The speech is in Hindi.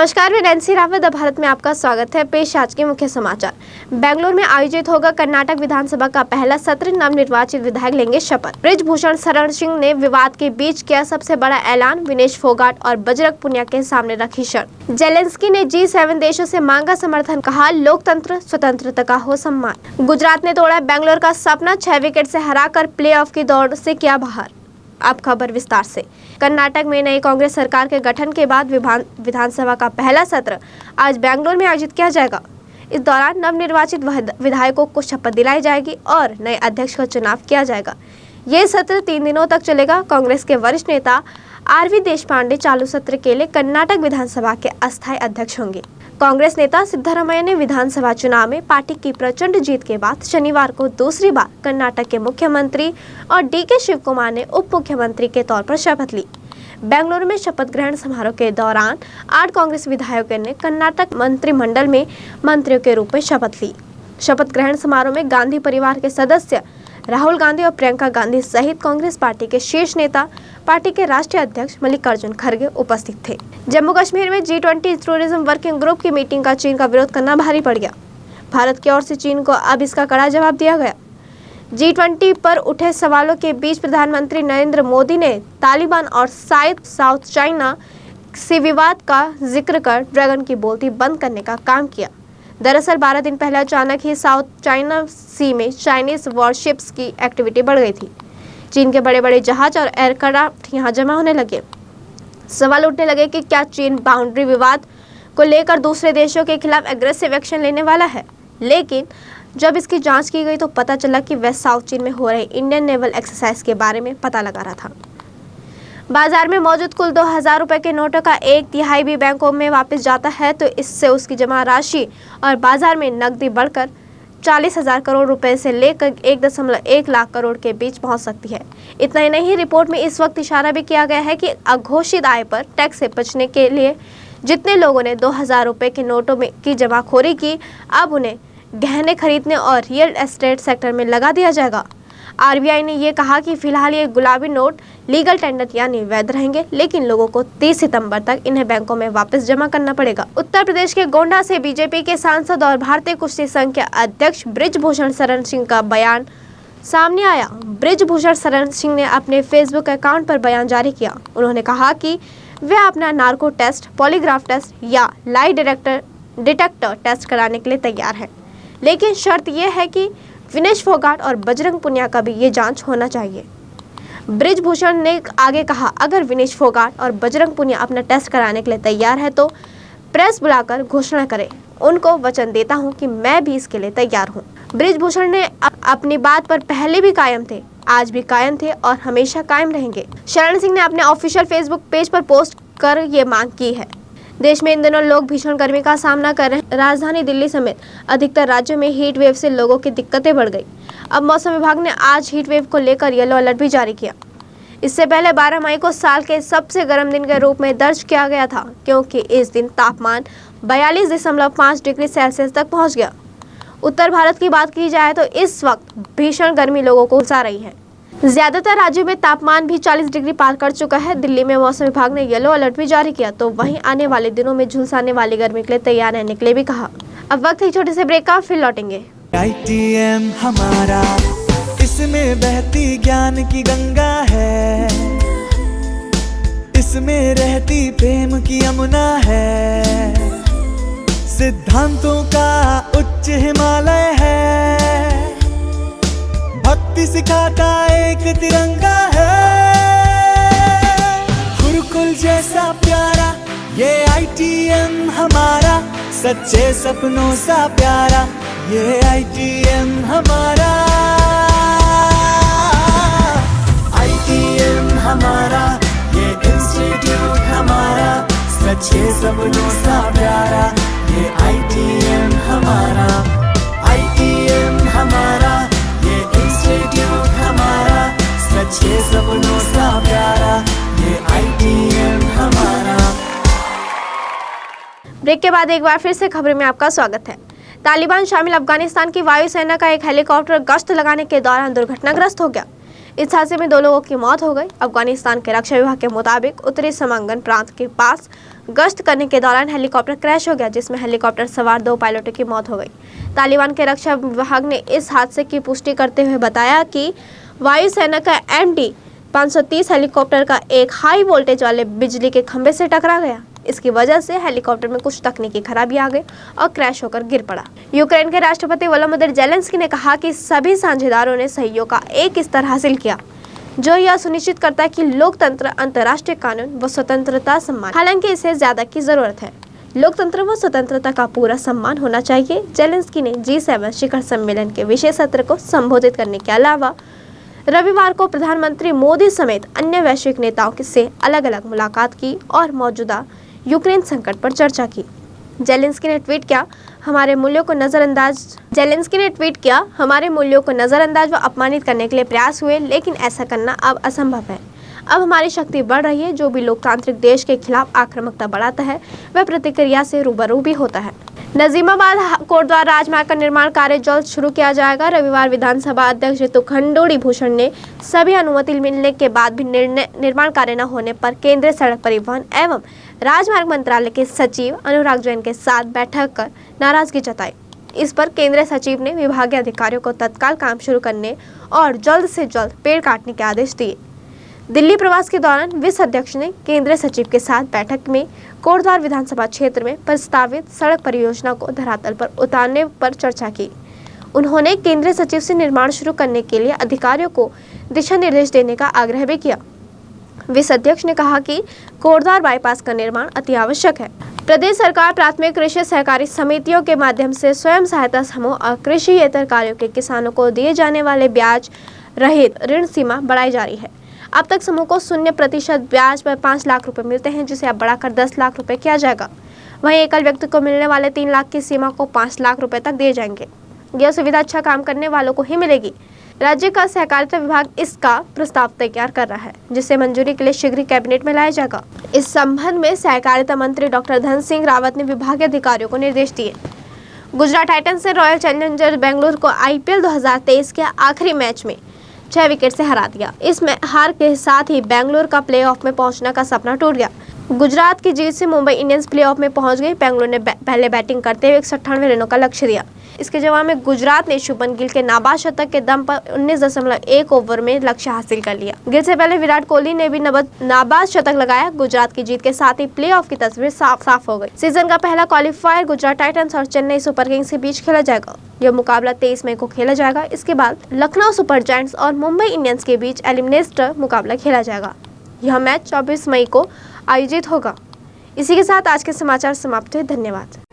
नमस्कार, मैं नैन्सी रावत। भारत में आपका स्वागत है। पेश आज के मुख्य समाचार। बेंगलुरु में आयोजित होगा कर्नाटक विधानसभा का पहला सत्र। नवनिर्वाचित विधायक लेंगे शपथ। बृजभूषण शरण सिंह ने विवाद के बीच किया सबसे बड़ा ऐलान। विनेश फोगाट और बजरंग पुनिया के सामने रखी शर्त। जेलेंस्की ने G7 देशों से मांगा समर्थन। कहा, लोकतंत्र स्वतंत्रता का हो सम्मान। गुजरात ने तोड़ा बेंगलुरु का सपना। 6 विकेट से हराकर प्लेऑफ की दौड़ से किया बाहर। अब खबर विस्तार से। कर्नाटक में नई कांग्रेस सरकार के गठन के बाद विधानसभा का पहला सत्र आज बेंगलुरु में आयोजित किया जाएगा। इस दौरान नवनिर्वाचित विधायकों को शपथ दिलाई जाएगी और नए अध्यक्ष का चुनाव किया जाएगा। ये सत्र 3 दिनों तक चलेगा। कांग्रेस के वरिष्ठ नेता RV देशपांडे चालू सत्र के लिए कर्नाटक विधानसभा के अस्थायी अध्यक्ष होंगे। कांग्रेस नेता सिद्धरामैया ने विधानसभा चुनाव में पार्टी की प्रचंड जीत के बाद शनिवार को दूसरी बार कर्नाटक के मुख्यमंत्री और DK शिव कुमार ने उप मुख्यमंत्री के तौर पर शपथ ली। बेंगलुरु में शपथ ग्रहण समारोह के दौरान 8 कांग्रेस विधायकों ने कर्नाटक मंत्रिमंडल में मंत्रियों के रूप में शपथ ली। शपथ ग्रहण समारोह में गांधी परिवार के सदस्य राहुल गांधी और प्रियंका गांधी सहित कांग्रेस पार्टी के शीर्ष नेता, पार्टी के राष्ट्रीय अध्यक्ष मल्लिकार्जुन खड़गे उपस्थित थे। जम्मू कश्मीर में G20 टूरिज्म वर्किंग ग्रुप की मीटिंग का चीन का विरोध करना भारी पड़ गया। भारत की ओर से चीन को अब इसका कड़ा जवाब दिया गया। G20 पर उठे सवालों के बीच प्रधानमंत्री नरेंद्र मोदी ने तालिबान और साउथ चाइना से विवाद का जिक्र कर ड्रैगन की बोलती बंद करने का काम किया। दरअसल 12 दिन पहले अचानक ही साउथ चाइना सी में चाइनीज वॉरशिप्स की एक्टिविटी बढ़ गई थी। चीन के बड़े बड़े जहाज और एयरक्राफ्ट यहां जमा होने लगे। सवाल उठने लगे कि क्या चीन बाउंड्री विवाद को लेकर दूसरे देशों के खिलाफ एग्रेसिव एक्शन लेने वाला है। लेकिन जब इसकी जांच की गई तो पता चला कि वह साउथ चीन में हो रहे इंडियन नेवल एक्सरसाइज के बारे में पता लगा रहा था। बाजार में मौजूद कुल 2000 रुपए के नोटों का 1/3 भी बैंकों में वापस जाता है तो इससे उसकी जमा राशि और बाजार में नकदी बढ़कर 40,000 करोड़ रुपए से लेकर 1.1 लाख करोड़ के बीच पहुंच सकती है। इतना ही नहीं, रिपोर्ट में इस वक्त इशारा भी किया गया है कि अघोषित आय पर टैक्स से बचने के लिए जितने लोगों ने 2000 रुपए के नोटों में की जमाखोरी की, अब उन्हें गहने खरीदने और रियल एस्टेट सेक्टर में लगा दिया जाएगा। RBI ने यह कहा कि फिलहाल ये गुलाबी नोट लीगल टेंडर यानी वैध रहेंगे, लेकिन लोगों को 30 सितंबर तक इन्हें बैंकों में वापस जमा करना पड़ेगा। उत्तर प्रदेश के गोंडा से बीजेपी के सांसद और भारतीय कुश्ती संघ के अध्यक्ष बृजभूषण शरण सिंह का बयान सामने आया। बृजभूषण शरण सिंह ने अपने फेसबुक अकाउंट पर बयान जारी किया। उन्होंने कहा कि वे अपना नार्को टेस्ट, पॉलीग्राफ टेस्ट या लाई डिटेक्टर टेस्ट कराने के लिए तैयार है, लेकिन शर्त यह है कि विनेश फोगाट और बजरंग पुनिया का भी ये जांच होना चाहिए। बृजभूषण ने आगे कहा, अगर विनेश फोगाट और बजरंग पुनिया अपना टेस्ट कराने के लिए तैयार है तो प्रेस बुलाकर घोषणा करें। उनको वचन देता हूं कि मैं भी इसके लिए तैयार हूं। बृजभूषण ने अपनी बात पर पहले भी कायम थे, आज भी कायम थे और हमेशा कायम रहेंगे। शरण सिंह ने अपने ऑफिशियल फेसबुक पेज पर पोस्ट कर ये मांग की है। देश में इन दिनों लोग भीषण गर्मी का सामना कर रहे हैं। राजधानी दिल्ली समेत अधिकतर राज्यों में हीट वेव से लोगों की दिक्कतें बढ़ गई। अब मौसम विभाग ने आज हीट वेव को लेकर येलो अलर्ट भी जारी किया। इससे पहले 12 मई को साल के सबसे गर्म दिन के रूप में दर्ज किया गया था, क्योंकि इस दिन तापमान 42.5 डिग्री सेल्सियस तक पहुंच गया। उत्तर भारत की बात की जाए तो इस वक्त भीषण गर्मी लोगों को उलझा रही है। ज्यादातर राज्यों में तापमान भी 40 डिग्री पार कर चुका है। दिल्ली में मौसम विभाग ने येलो अलर्ट भी जारी किया, तो वहीं आने वाले दिनों में झुलसाने वाली गर्मी के लिए तैयार रहने के लिए भी कहा। अब वक्त है छोटे से ब्रेक का, फिर लौटेंगे। ITM हमारा, इसमें बहती ज्ञान की गंगा है, इसमें रहती प्रेम की यमुना है, सिद्धांतों का उच्च हिमालय है, भक्ति सिखाता एक तिरंगा है, गुरुकुल जैसा प्यारा ये ITM हमारा, सच्चे सपनों सा प्यारा ये ITM हमारा, ITM हमारा, ये इंस्टीट्यूट हमारा, सच्चे सपनों सा प्यारा ये ITM हमारा, ITM हमारा, ये इंस्टीट्यूट हमारा, सच्चे सपनों सा प्यारा ये ITM हमारा। ब्रेक के बाद एक बार फिर से खबर में आपका स्वागत है। तालिबान शामिल अफगानिस्तान की वायुसेना का एक हेलीकॉप्टर गश्त लगाने के दौरान दुर्घटनाग्रस्त हो गया। इस हादसे में 2 लोगों की मौत हो गई। अफगानिस्तान के रक्षा विभाग के मुताबिक उत्तरी समंगन प्रांत के पास गश्त करने के दौरान हेलीकॉप्टर क्रैश हो गया, जिसमें हेलीकॉप्टर सवार 2 पायलटों की मौत हो गई। तालिबान के रक्षा विभाग ने इस हादसे की पुष्टि करते हुए बताया कि वायुसेना का MD 530 हेलीकॉप्टर का एक हाई वोल्टेज वाले बिजली के खंभे से टकरा गया। इसकी वजह से हेलीकॉप्टर में कुछ तकनीकी खराबी आ गई और क्रैश होकर गिर पड़ा। यूक्रेन के राष्ट्रपति वोलोदिमीर ज़ेलेंस्की ने कहा कि सभी साझेदारों ने सहयोग का एक स्तर हासिल किया जो यह सुनिश्चित करता है कि लोकतंत्र, अंतर्राष्ट्रीय कानून व स्वतंत्रता सम्मान। हालांकि इसे ज्यादा की जरूरत है। लोकतंत्र व स्वतंत्रता का पूरा सम्मान होना चाहिए। ज़ेलेंस्की ने G7 शिखर सम्मेलन के विशेष सत्र को संबोधित करने के अलावा रविवार को प्रधानमंत्री मोदी समेत अन्य वैश्विक नेताओं से अलग-अलग मुलाकात की और मौजूदा यूक्रेन संकट पर चर्चा की। ज़ेलेंस्की ने ट्वीट किया, हमारे मूल्यों को नजरअंदाज व अपमानित करने के लिए प्रयास हुए, लेकिन ऐसा करना अब असंभव है। अब हमारी शक्ति बढ़ रही है। जो भी लोकतांत्रिक देश के खिलाफ आक्रामकता बढ़ाता है वह प्रतिक्रिया से रूबरू भी होता है। नजीमाबाद कोटद्वार राजमार्ग का निर्माण कार्य जल्द शुरू किया जाएगा। रविवार विधानसभा अध्यक्ष ऋतु खंडूड़ी भूषण ने सभी अनुमति मिलने के बाद भी निर्माण कार्य न होने पर केंद्रीय सड़क परिवहन एवं राजमार्ग मंत्रालय के सचिव अनुराग जैन के साथ बैठक कर नाराजगी जताई। इस पर केंद्रीय सचिव ने विभागीय अधिकारियों को तत्काल काम शुरू करने और जल्द से जल्द पेड़ काटने के आदेश दिए। दिल्ली प्रवास के दौरान विस अध्यक्ष ने केंद्रीय सचिव के साथ बैठक में कोटद्वार विधानसभा क्षेत्र में प्रस्तावित सड़क परियोजना को धरातल पर उतारने पर चर्चा की। उन्होंने केंद्रीय सचिव से निर्माण शुरू करने के लिए अधिकारियों को दिशा निर्देश देने का आग्रह भी किया। विस अध्यक्ष ने कहा कि कोटद्वार बाईपास का निर्माण अति आवश्यक है। प्रदेश सरकार प्राथमिक कृषि सहकारी समितियों के माध्यम से स्वयं सहायता समूह और कृषिएतर कार्यों के किसानों को दिए जाने वाले ब्याज रहित ऋण सीमा बढ़ाई जा रही है। अब तक समूह को 0% ब्याज पर 5 लाख रुपए मिलते हैं, जिसे अब बढ़ाकर 10 लाख रुपए किया जाएगा। वहीं एकल व्यक्ति को मिलने वाले 3 लाख की सीमा को 5 लाख रुपए तक दिए जाएंगे। यह सुविधा अच्छा काम करने वालों को ही मिलेगी। राज्य का सहकारिता विभाग इसका प्रस्ताव तैयार कर रहा है, जिसे मंजूरी के लिए शीघ्र कैबिनेट में लाया जाएगा। इस संबंध में सहकारिता मंत्री डॉक्टर धन सिंह रावत ने विभागीय अधिकारियों को निर्देश दिए। गुजरात टाइटंस ने रॉयल चैलेंजर्स बेंगलुरु को IPL 2023 के आखिरी मैच में 6 विकेट से हरा दिया। इस हार के साथ ही बेंगलुरु का प्लेऑफ में पहुंचने का सपना टूट गया। गुजरात की जीत से मुंबई इंडियंस प्लेऑफ में पहुंच गई। बेंगलुरु ने पहले बैटिंग करते हुए 198 रनों का लक्ष्य दिया। इसके जवाब में गुजरात ने शुभमन गिल के नाबाद शतक के दम पर 19.1 ओवर में लक्ष्य हासिल कर लिया। गिल से पहले विराट कोहली ने भी नाबाद शतक लगाया। गुजरात की जीत के साथ ही प्लेऑफ की तस्वीर साफ हो गई। सीजन का पहला क्वालिफायर गुजरात टाइटंस और चेन्नई सुपर किंग्स के बीच खेला जाएगा। यह मुकाबला 23 मई को खेला जाएगा। इसके बाद लखनऊ सुपर जायंट्स और मुंबई इंडियंस के बीच एलिमिनेटर मुकाबला खेला जाएगा। यह मैच 24 मई को आयोजित होगा। इसी के साथ आज के समाचार समाप्त हुए। धन्यवाद।